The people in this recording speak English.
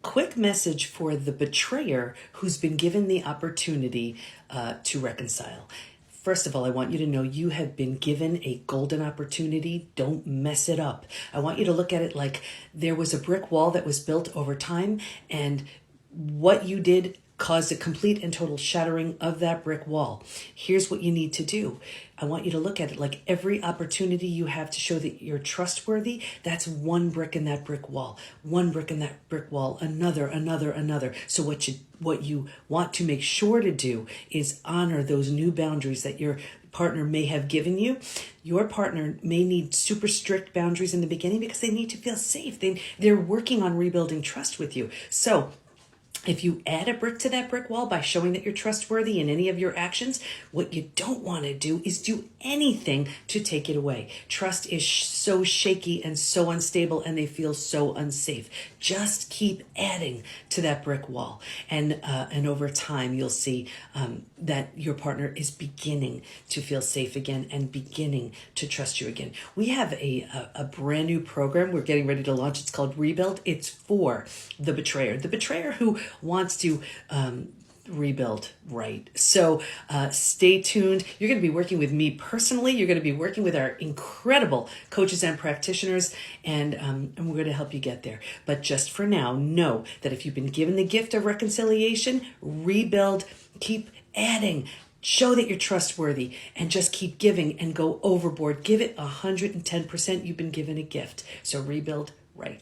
quick message for the betrayer who's been given the opportunity to reconcile. First of all, I want you to know you have been given a golden opportunity. Don't mess it up. I want you to look at it like there was a brick wall that was built over time, and what you did caused a complete and total shattering of that brick wall. Here's what you need to do. I want you to look at it like every opportunity you have to show that you're trustworthy, that's one brick in that brick wall. One brick in that brick wall, another. So what you want to make sure to do is honor those new boundaries that your partner may have given you. Your partner may need super strict boundaries in the beginning because they need to feel safe. They're working on rebuilding trust with you. So if you add a brick to that brick wall by showing that you're trustworthy in any of your actions, what you don't want to do is do anything to take it away. Trust is so shaky and so unstable, and they feel so unsafe. Just keep adding to that brick wall. And over time, you'll see that your partner is beginning to feel safe again and beginning to trust you again. We have a brand new program we're getting ready to launch. It's called Rebuild. It's for the betrayer who wants to rebuild right. So stay tuned. You're going to be working with me personally. You're going to be working with our incredible coaches and practitioners, and we're going to help you get there. But just for now, know that if you've been given the gift of reconciliation, rebuild, keep adding. Show that you're trustworthy and just keep giving and go overboard. Give it 110%. You've been given a gift. So rebuild right.